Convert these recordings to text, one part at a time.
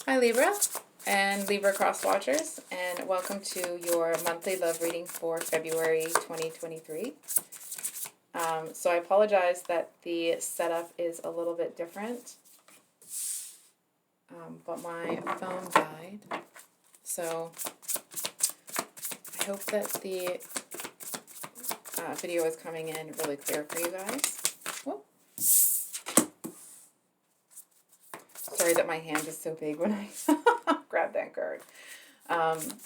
Hi Libra and Libra cross watchers, and welcome to your monthly love reading for February 2023. So I apologize that the setup is a little bit different, but my phone died. So I hope that the video is coming in really clear for you guys. Whoop. Sorry that my hand is so big when I grab that card.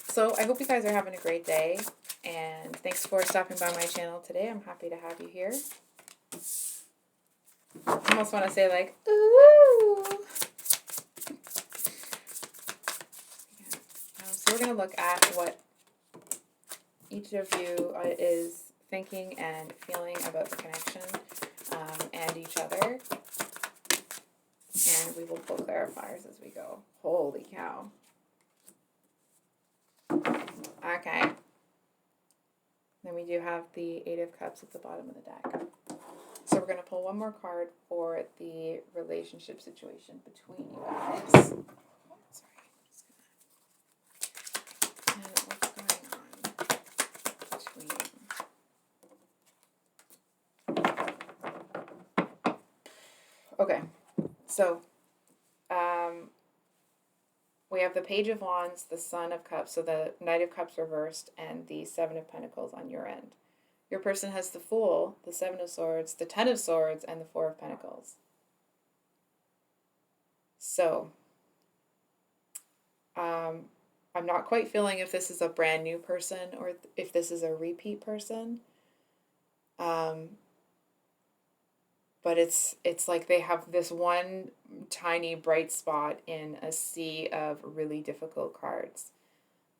So I hope you guys are having a great day, and thanks for stopping by my channel today. I'm happy to have you here. I almost want to say like, ooh. So we're going to look at what each of you is thinking and feeling about the connection and each other. And we will pull clarifiers as we go. Holy cow. Okay. Then we do have the Eight of Cups at the bottom of the deck. So we're going to pull one more card for the relationship situation between you guys. Sorry. And what's going on between. Okay. So, we have the Page of Wands, the Sun of Cups, so the Knight of Cups reversed, and the Seven of Pentacles on your end. Your person has the Fool, the Seven of Swords, the Ten of Swords, and the Four of Pentacles. So, I'm not quite feeling if this is a brand new person or if this is a repeat person. But it's like they have this one tiny bright spot in a sea of really difficult cards.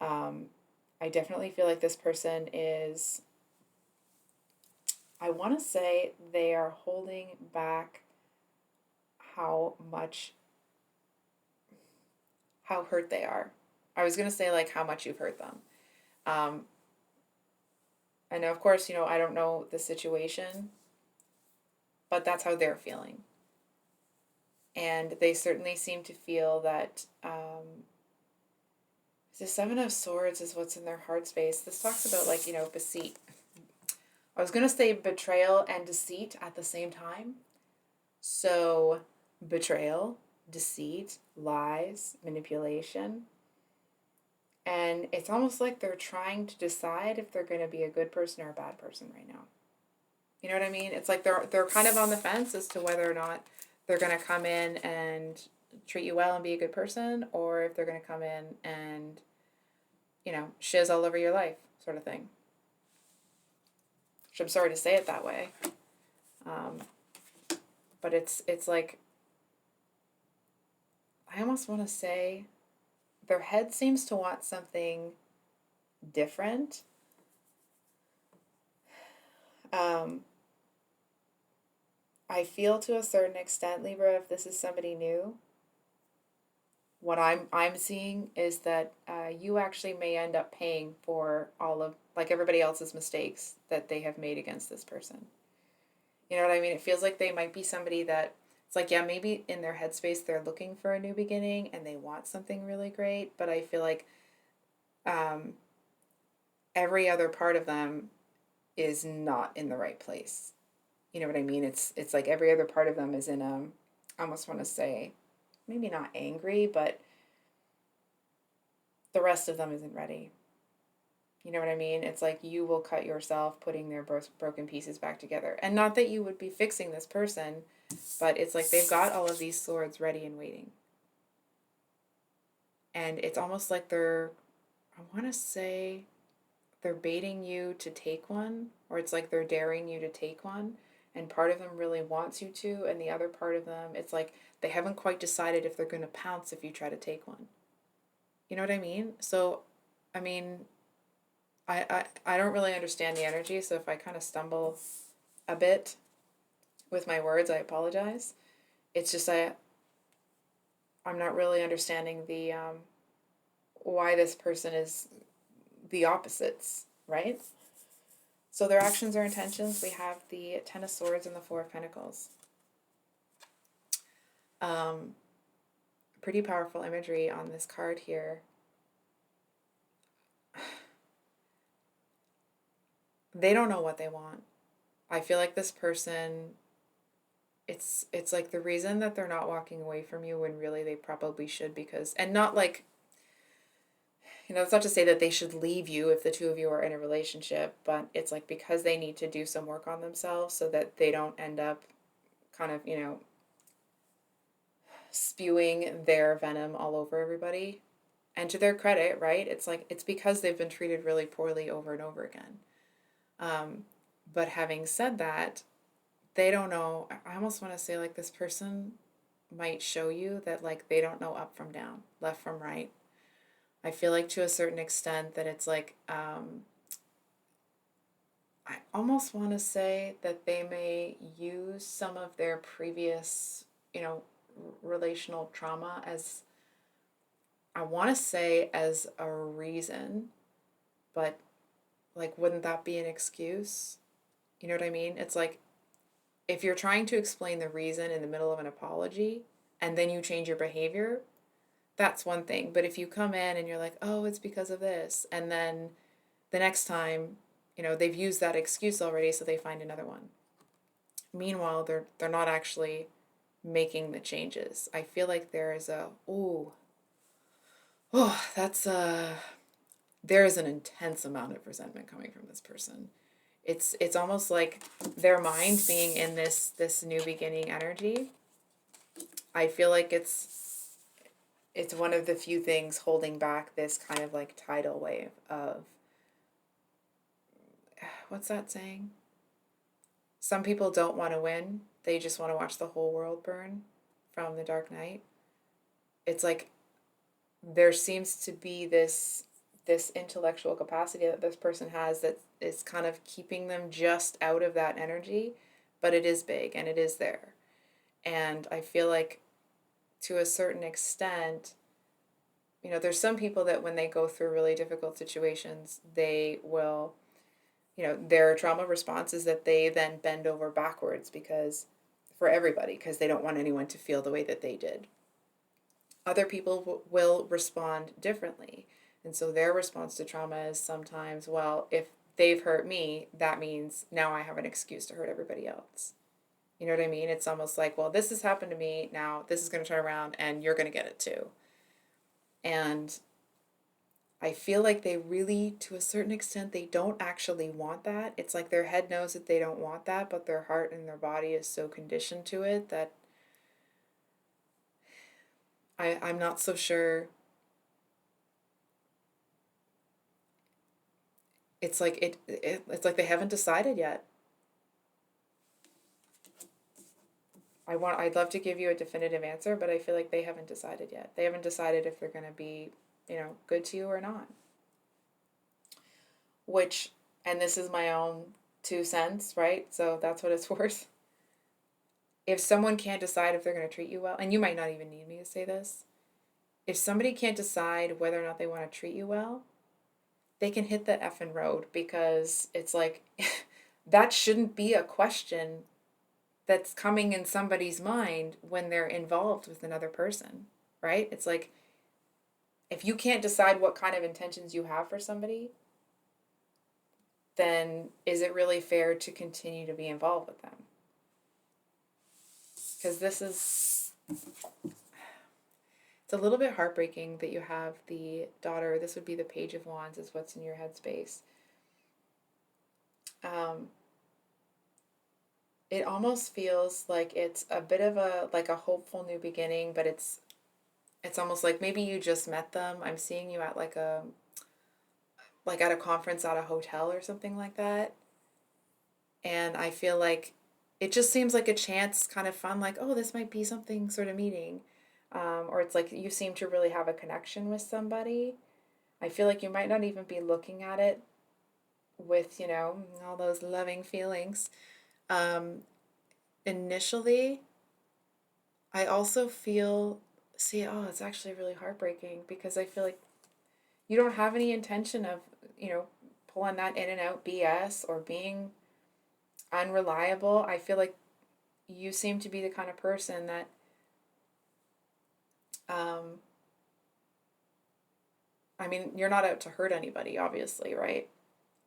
I definitely feel like this person is, I want to say they are holding back how hurt they are. I was going to say like how much you've hurt them. And of course, I don't know the situation, but that's how they're feeling. And they certainly seem to feel that the Seven of Swords is what's in their heart space. This talks about like, deceit. I was going to say betrayal and deceit at the same time. So betrayal, deceit, lies, manipulation. And it's almost like they're trying to decide if they're going to be a good person or a bad person right now. You know what I mean? It's like they're kind of on the fence as to whether or not they're going to come in and treat you well and be a good person, or if they're going to come in and, shiz all over your life sort of thing. Which I'm sorry to say it that way. But it's like, I almost want to say their head seems to want something different. I feel to a certain extent, Libra, if this is somebody new, what I'm seeing is that you actually may end up paying for all of, like, everybody else's mistakes that they have made against this person. You know what I mean? It feels like they might be somebody that, it's like, yeah, maybe in their headspace they're looking for a new beginning and they want something really great, but I feel like every other part of them is not in the right place. You know what I mean? It's like every other part of them is in I almost want to say, maybe not angry, but the rest of them isn't ready. You know what I mean? It's like you will cut yourself putting their broken pieces back together. And not that you would be fixing this person, but it's like they've got all of these swords ready and waiting. And it's almost like I want to say, they're baiting you to take one, or it's like they're daring you to take one. And part of them really wants you to, and the other part of them, it's like they haven't quite decided if they're going to pounce if you try to take one. You know what I mean? So, I mean, I don't really understand the energy, so if I kind of stumble a bit with my words, I apologize. It's just I'm not really understanding the why this person is the opposites, right? So their actions or intentions, we have the Ten of Swords and the Four of Pentacles. pretty powerful imagery on this card here. They don't know what they want. I feel like this person, it's like the reason that they're not walking away from you when really they probably should, because, and not like, it's not to say that they should leave you if the two of you are in a relationship, but it's like because they need to do some work on themselves so that they don't end up kind of, spewing their venom all over everybody. And to their credit, right? It's like, it's because they've been treated really poorly over and over again. But having said that, they don't know. I almost want to say, like, this person might show you that, like, they don't know up from down, left from right. I feel like to a certain extent that it's like, I almost want to say that they may use some of their previous, relational trauma as, I want to say, as a reason, but like, wouldn't that be an excuse? You know what I mean? It's like, if you're trying to explain the reason in the middle of an apology and then you change your behavior, that's one thing. But if you come in and you're like, oh, it's because of this, and then the next time, they've used that excuse already, so they find another one. Meanwhile, they're not actually making the changes. I feel like there is that's there is an intense amount of resentment coming from this person. It's almost like their mind being in this new beginning energy. I feel like it's one of the few things holding back this kind of like tidal wave of, what's that saying? Some people don't want to win. They just want to watch the whole world burn, from The Dark Knight. It's like there seems to be this intellectual capacity that this person has that is kind of keeping them just out of that energy, but it is big and it is there. And I feel like to a certain extent, there's some people that when they go through really difficult situations, they will, their trauma response is that they then bend over backwards because, for everybody, because they don't want anyone to feel the way that they did. Other people will respond differently. And so their response to trauma is sometimes, well, if they've hurt me, that means now I have an excuse to hurt everybody else. You know what I mean? It's almost like, well, this has happened to me, now this is going to turn around and you're going to get it too. And I feel like they really, to a certain extent, they don't actually want that. It's like their head knows that they don't want that, but their heart and their body is so conditioned to it that I'm not so sure. It's like it's like they haven't decided yet. I'd love to give you a definitive answer, but I feel like they haven't decided yet. They haven't decided if they're going to be, good to you or not. Which, and this is my own 2 cents, right? So that's what it's worth. If someone can't decide if they're going to treat you well, and you might not even need me to say this, if somebody can't decide whether or not they want to treat you well, they can hit the effing road, because it's like, that shouldn't be a question that's coming in somebody's mind when they're involved with another person, right? It's like, if you can't decide what kind of intentions you have for somebody, then is it really fair to continue to be involved with them? Because it's a little bit heartbreaking that you have the daughter. This would be the Page of Wands, is what's in your headspace. It almost feels like it's a bit of a hopeful new beginning, but it's almost like maybe you just met them. I'm seeing you at like at a conference at a hotel or something like that. And I feel like it just seems like a chance kind of fun, like, oh, this might be something sort of meeting. Or it's like you seem to really have a connection with somebody. I feel like you might not even be looking at it with, all those loving feelings. Initially, I also feel, it's actually really heartbreaking, because I feel like you don't have any intention of, pulling that in and out BS or being unreliable. I feel like you seem to be the kind of person that Um, I mean, you're not out to hurt anybody, obviously, right?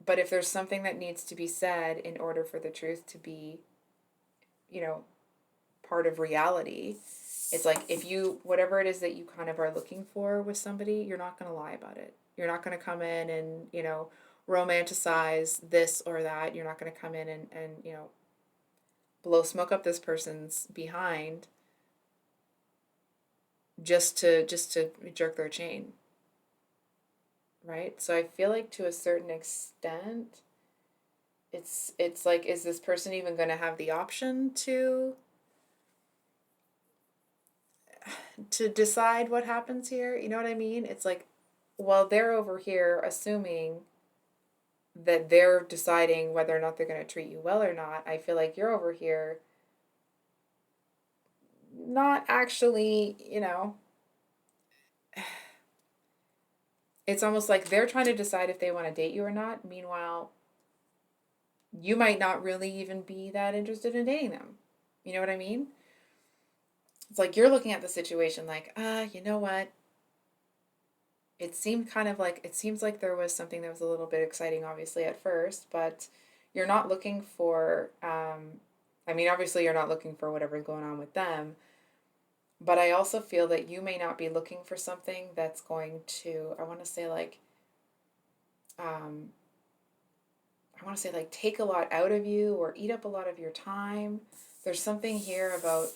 But if there's something that needs to be said in order for the truth to be, you know, part of reality, it's like if you, whatever it is that you kind of are looking for with somebody, you're not going to lie about it. You're not going to come in and, romanticize this or that. You're not going to come in and blow smoke up this person's behind just to jerk their chain, right? So I feel like to a certain extent, it's like, is this person even going to have the option to decide what happens here? You know what I mean? It's like, while they're over here assuming that they're deciding whether or not they're going to treat you well or not, I feel like you're over here not actually, it's almost like they're trying to decide if they want to date you or not. Meanwhile, you might not really even be that interested in dating them. You know what I mean? It's like you're looking at the situation like, you know what? It seems like there was something that was a little bit exciting, obviously, at first, but you're not looking for, I mean, obviously, you're not looking for whatever's going on with them, but I also feel that you may not be looking for something that's going to, um, I want to say like take a lot out of you or eat up a lot of your time. There's something here about,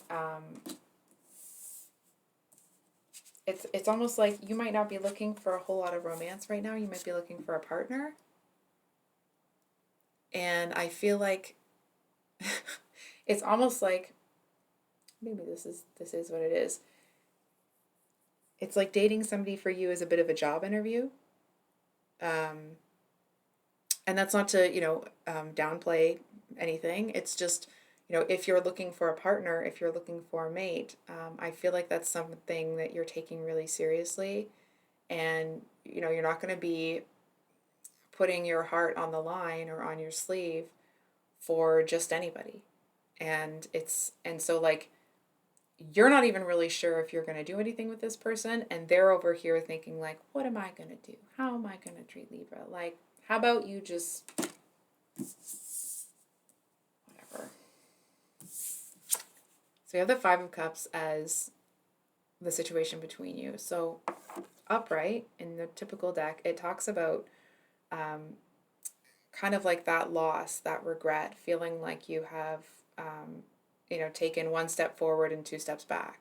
it's almost like you might not be looking for a whole lot of romance right now. You might be looking for a partner. And I feel like it's almost like maybe this is what it is. It's like dating somebody for you is a bit of a job interview. Um, and that's not to, downplay anything. It's just, if you're looking for a partner, if you're looking for a mate, I feel like that's something that you're taking really seriously. And, you're not going to be putting your heart on the line or on your sleeve for just anybody. And so like you're not even really sure if you're going to do anything with this person, and they're over here thinking like, what am I going to do? How am I going to treat Libra? Like, how about you just whatever. So you have the Five of Cups as the situation between you. So upright in the typical deck, it talks about um, kind of like that loss, that regret, feeling like you have taken one step forward and two steps back.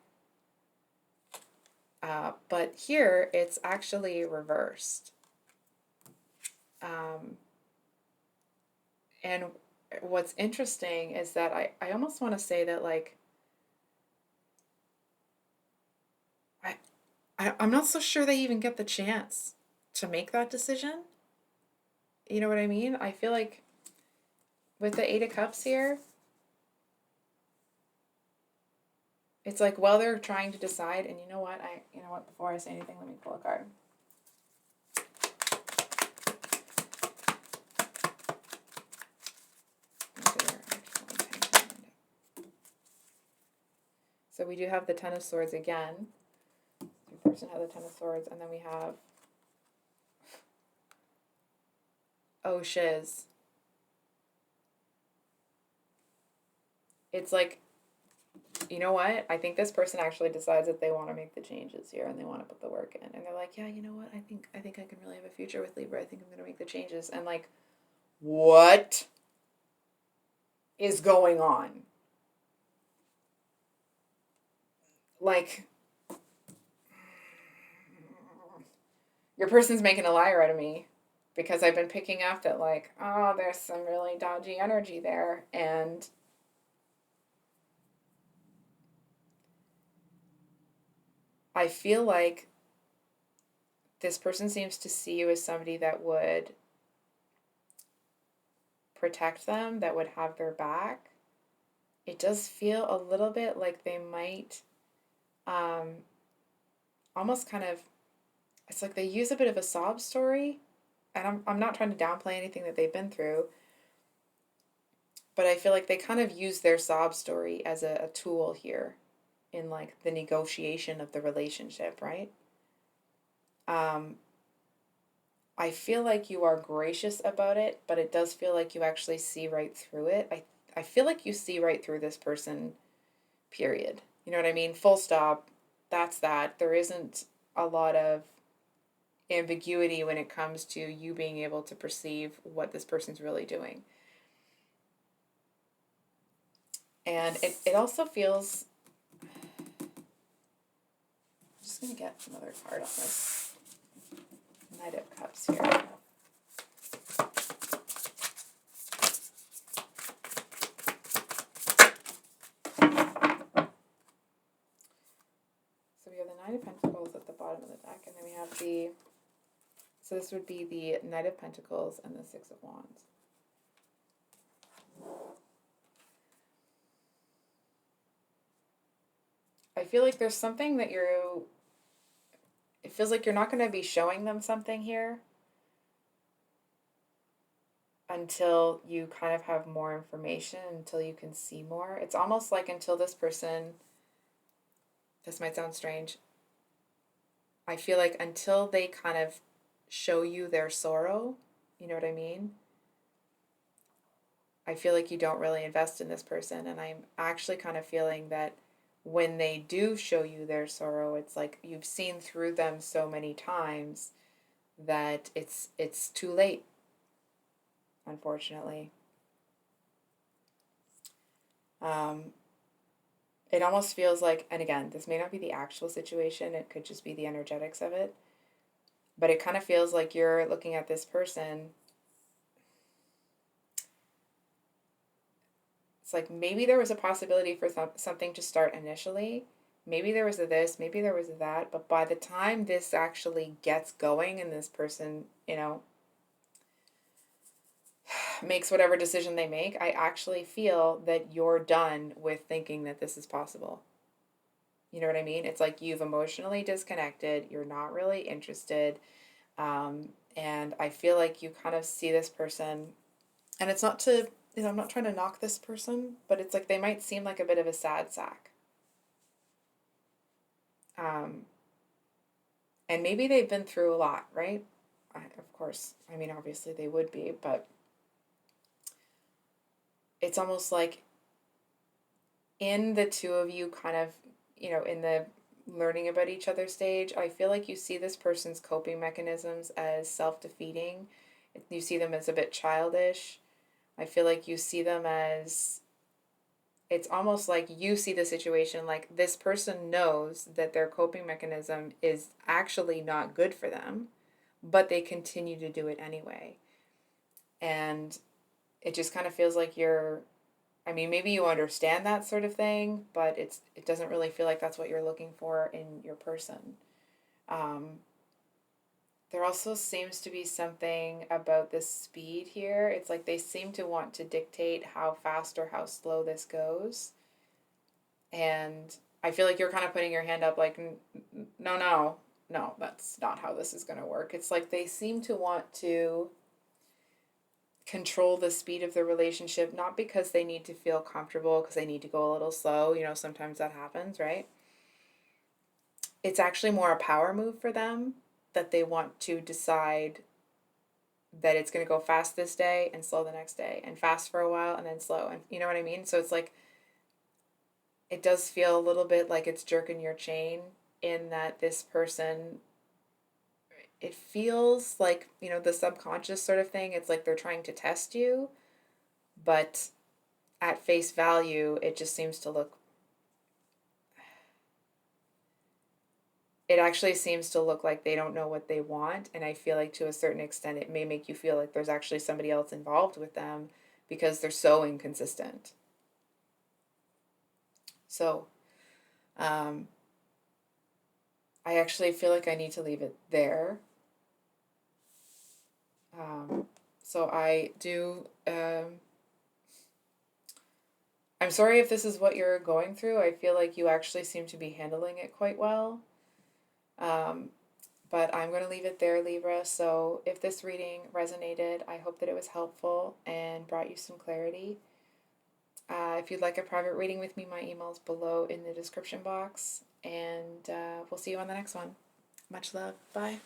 But here it's actually reversed. And what's interesting is that I almost want to say that like I'm not so sure they even get the chance to make that decision. You know what I mean? I feel like with the Eight of Cups here, it's like while they're trying to decide, and before I say anything, let me pull a card. So we do have the Ten of Swords again. The person has the Ten of Swords, and then we have shiz. It's like, you know what? I think this person actually decides that they want to make the changes here and they want to put the work in. And they're like, yeah, you know what? I think I can really have a future with Libra. I think I'm going to make the changes. And like, what is going on? Like, your person's making a liar out of me because I've been picking up that like, oh, there's some really dodgy energy there. And I feel like this person seems to see you as somebody that would protect them, that would have their back. It does feel a little bit like they might um, almost kind of, it's like they use a bit of a sob story. And I'm not trying to downplay anything that they've been through, but I feel like they kind of use their sob story as a tool here. in like the negotiation of the relationship, right? Um, I feel like you are gracious about it, but it does feel like you actually see right through it. I feel like you see right through this person, period. You know what I mean? Full stop. That's that. There isn't a lot of ambiguity when it comes to you being able to perceive what this person's really doing. And it also feels, I'm just going to get another card on this Knight of Cups here. So we have the Knight of Pentacles at the bottom of the deck, and then we have so this would be the Knight of Pentacles and the Six of Wands. I feel like there's something that it feels like you're not going to be showing them something here until you kind of have more information, until you can see more. It's almost like until this person, this might sound strange, I feel like until they kind of show you their sorrow, you know what I mean? I feel like you don't really invest in this person, and I'm actually kind of feeling that when they do show you their sorrow, it's like you've seen through them so many times that it's too late, unfortunately. It almost feels like, and again, this may not be the actual situation, it could just be the energetics of it, but it kind of feels like you're looking at this person. It's like maybe there was a possibility for something to start initially. Maybe there was a this, maybe there was a that, but by the time this actually gets going and this person, makes whatever decision they make, I actually feel that you're done with thinking that this is possible. You know what I mean? It's like you've emotionally disconnected, you're not really interested, and I feel like you kind of see this person, and it's not to, I'm not trying to knock this person, but it's like they might seem like a bit of a sad sack. And maybe they've been through a lot, right? Of course, I mean, obviously they would be, but it's almost like in the two of you kind of, in the learning about each other stage, I feel like you see this person's coping mechanisms as self-defeating. You see them as a bit childish. I feel like you see them as, it's almost like you see the situation like this person knows that their coping mechanism is actually not good for them, but they continue to do it anyway. And it just kind of feels like maybe you understand that sort of thing, but it doesn't really feel like that's what you're looking for in your person. There also seems to be something about the speed here. It's like they seem to want to dictate how fast or how slow this goes. And I feel like you're kind of putting your hand up like, no, that's not how this is going to work. It's like they seem to want to control the speed of the relationship, not because they need to feel comfortable, because they need to go a little slow. Sometimes that happens, right? It's actually more a power move for them, that they want to decide that it's going to go fast this day and slow the next day, and fast for a while and then slow. And you know what I mean? So it's like, it does feel a little bit like it's jerking your chain, in that this person, it feels like, the subconscious sort of thing. It's like they're trying to test you, but at face value, it just seems to look, it actually seems to look like they don't know what they want. And I feel like to a certain extent, it may make you feel like there's actually somebody else involved with them, because they're so inconsistent. So, I actually feel like I need to leave it there. So I do, I'm sorry if this is what you're going through. I feel like you actually seem to be handling it quite well. But I'm going to leave it there, Libra. So if this reading resonated, I hope that it was helpful and brought you some clarity. If you'd like a private reading with me, my email is below in the description box. And we'll see you on the next one. Much love. Bye.